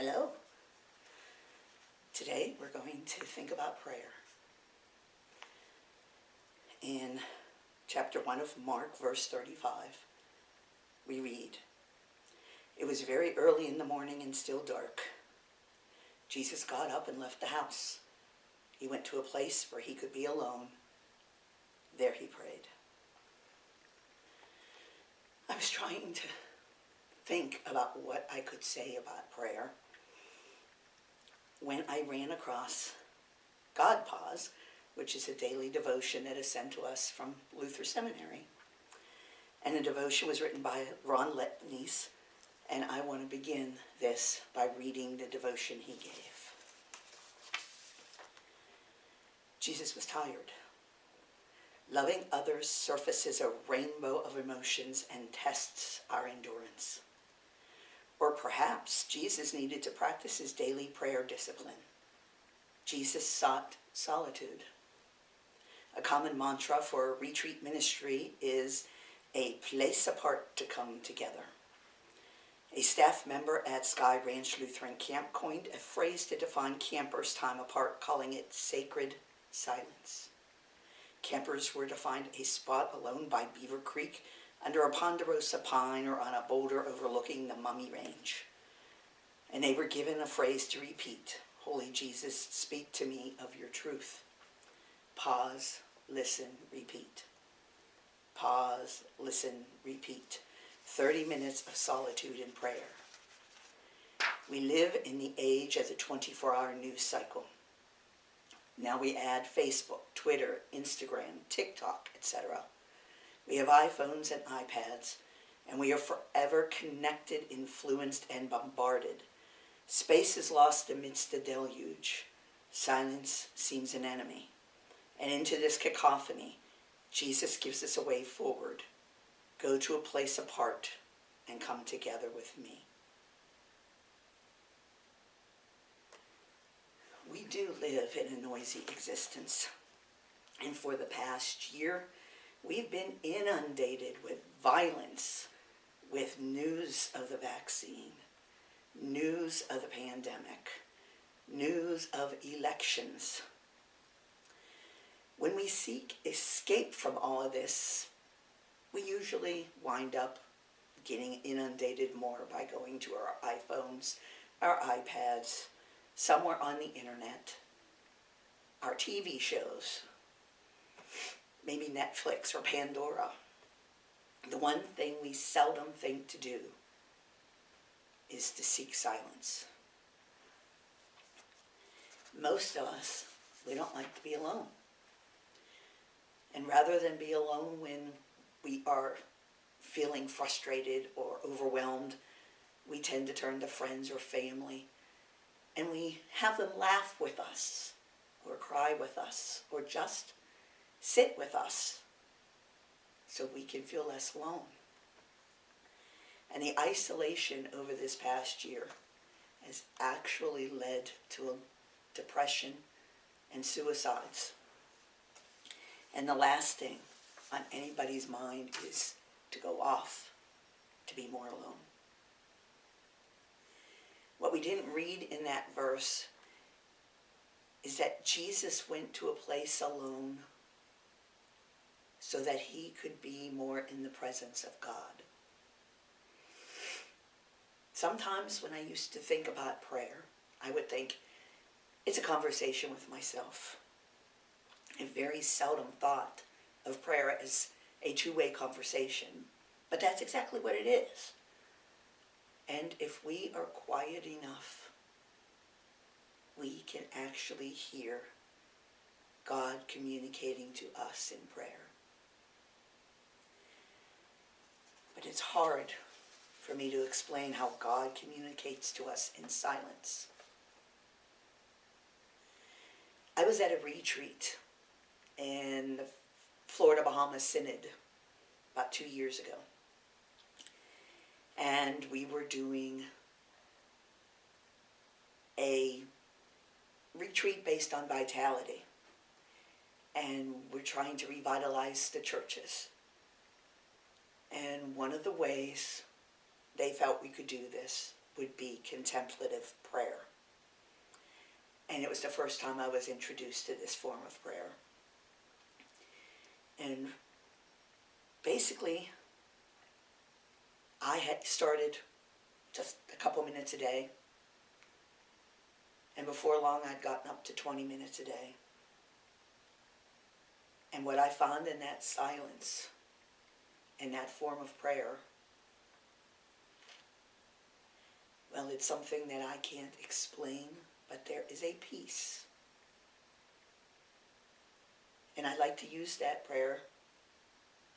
Hello. Today we're going to think about prayer. In chapter 1 of Mark, verse 35, we read, "It was very early in the morning and still dark. Jesus got up and left the house. He went to a place where he could be alone. There he prayed." I was trying to think about what I could say about prayer when I ran across God Pause, which is a daily devotion that is sent to us from Luther Seminary. And the devotion was written by Ron Letnies, and I want to begin this by reading the devotion he gave. Jesus was tired. Loving others surfaces a rainbow of emotions and tests our endurance. Or perhaps Jesus needed to practice his daily prayer discipline. Jesus sought solitude. A common mantra for a retreat ministry is a place apart to come together. A staff member at Sky Ranch Lutheran Camp coined a phrase to define campers' time apart, calling it sacred silence. Campers were to find a spot alone by Beaver Creek, under a ponderosa pine, or on a boulder overlooking the Mummy Range. And they were given a phrase to repeat: "Holy Jesus, speak to me of your truth." Pause, listen, repeat. Pause, listen, repeat. 30 minutes of solitude and prayer. We live in the age of the 24-hour news cycle. Now we add Facebook, Twitter, Instagram, TikTok, etc. We have iPhones and iPads, and we are forever connected, influenced, and bombarded. Space is lost amidst the deluge. Silence seems an enemy. And into this cacophony, Jesus gives us a way forward. Go to a place apart and come together with me. We do live in a noisy existence. And for the past year, we've been inundated with violence, with news of the vaccine, news of the pandemic, news of elections. When we seek escape from all of this, we usually wind up getting inundated more by going to our iPhones, our iPads, somewhere on the internet, our TV shows, maybe Netflix or Pandora. The one thing we seldom think to do is to seek silence. Most of us, we don't like to be alone. And rather than be alone when we are feeling frustrated or overwhelmed, we tend to turn to friends or family, and we have them laugh with us, or cry with us, or just sit with us so we can feel less alone. And the isolation over this past year has actually led to depression and suicides. And the last thing on anybody's mind is to go off, to be more alone. What we didn't read in that verse is that Jesus went to a place alone so that he could be more in the presence of God. Sometimes when I used to think about prayer, I would think it's a conversation with myself. I very seldom thought of prayer as a two-way conversation, but that's exactly what it is. And if we are quiet enough, we can actually hear God communicating to us in prayer. But it's hard for me to explain how God communicates to us in silence. I was at a retreat in the Florida Bahamas Synod about 2 years ago. And we were doing a retreat based on vitality. And we're trying to revitalize the churches. And one of the ways they felt we could do this would be contemplative prayer. And it was the first time I was introduced to this form of prayer. And basically, I had started just a couple minutes a day. And before long, I'd gotten up to 20 minutes a day. And what I found in that silence, in that form of prayer, well, it's something that I can't explain, but there is a peace. And I like to use that prayer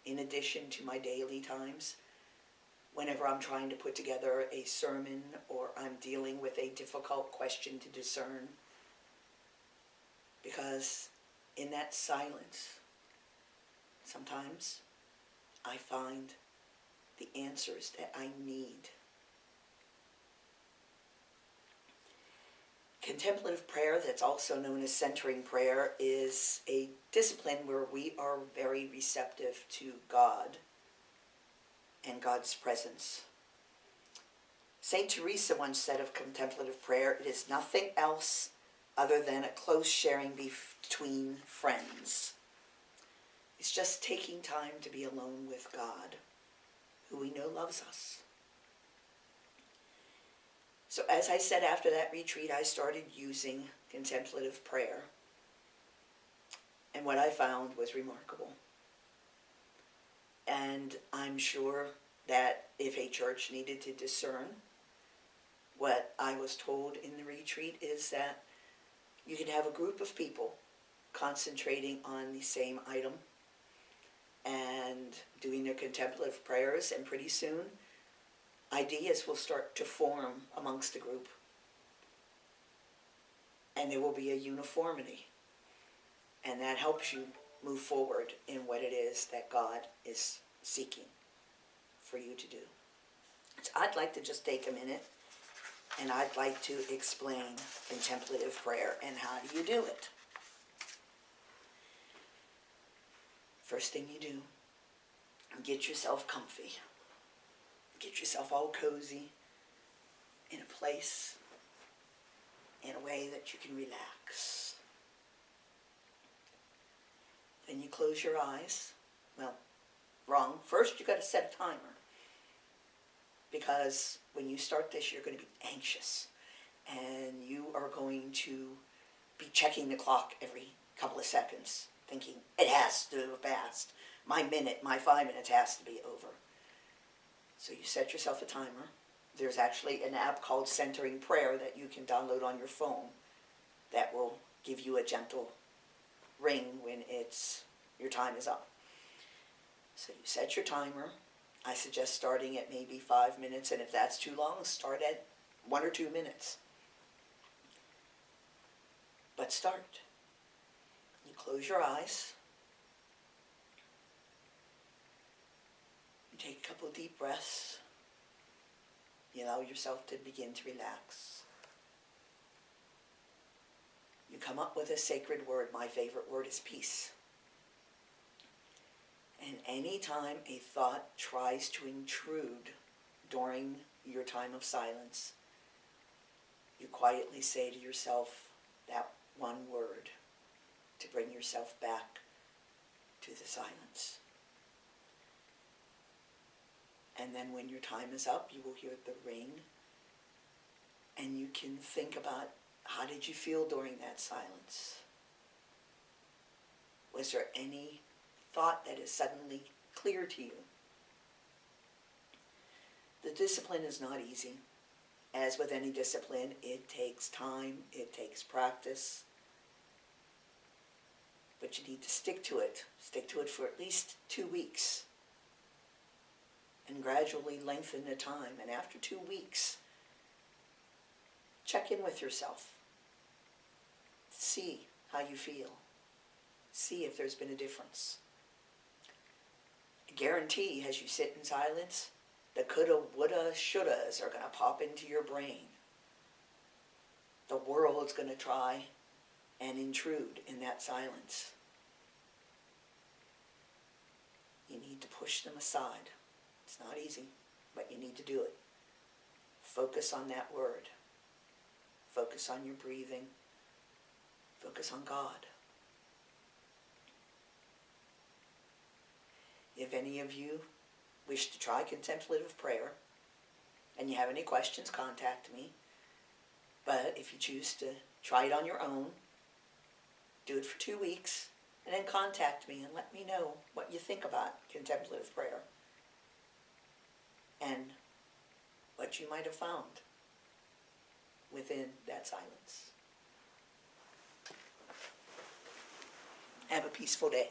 in addition to my daily times. Whenever I'm trying to put together a sermon or I'm dealing with a difficult question to discern. Because in that silence, sometimes I find the answers that I need. Contemplative prayer, that's also known as centering prayer, is a discipline where we are very receptive to God and God's presence. Saint Teresa once said of contemplative prayer, it is nothing else other than a close sharing between friends. It's just taking time to be alone with God, who we know loves us. So as I said, after that retreat, I started using contemplative prayer. And what I found was remarkable. And I'm sure that if a church needed to discern, what I was told in the retreat is that you can have a group of people concentrating on the same item and doing their contemplative prayers, and pretty soon ideas will start to form amongst the group. And there will be a uniformity. And that helps you move forward in what it is that God is seeking for you to do. So I'd like to just take a minute and I'd like to explain contemplative prayer and how do you do it. First thing you do, get yourself comfy. Get yourself all cozy in a place, in a way that you can relax. Then you close your eyes. Well, wrong. First you got to set a timer. Because when you start this, you're going to be anxious. And you are going to be checking the clock every couple of seconds, thinking, it has to have passed. My 5 minutes has to be over. So you set yourself a timer. There's actually an app called Centering Prayer that you can download on your phone that will give you a gentle ring when your time is up. So you set your timer. I suggest starting at maybe 5 minutes, and if that's too long, start at 1 or 2 minutes. But start. You close your eyes. You take a couple deep breaths. You allow yourself to begin to relax. You come up with a sacred word. My favorite word is peace. And any time a thought tries to intrude during your time of silence, you quietly say to yourself that one word to bring yourself back to the silence. And then when your time is up, you will hear the ring, and you can think about, how did you feel during that silence? Was there any thought that is suddenly clear to you? The discipline is not easy. As with any discipline, it takes time, it takes practice. But you need to stick to it. Stick to it for at least 2 weeks. And gradually lengthen the time. And after 2 weeks, check in with yourself. See how you feel. See if there's been a difference. I guarantee, as you sit in silence, the coulda, woulda, shouldas are going to pop into your brain. The world's going to try and intrude in that silence. You need to push them aside. It's not easy, but you need to do it. focus on that word. Focus on your breathing. Focus on God. If any of you wish to try contemplative prayer and you have any questions, contact me. But if you choose to try it on your own, do it for 2 weeks, and then contact me and let me know what you think about contemplative prayer and what you might have found within that silence. Have a peaceful day.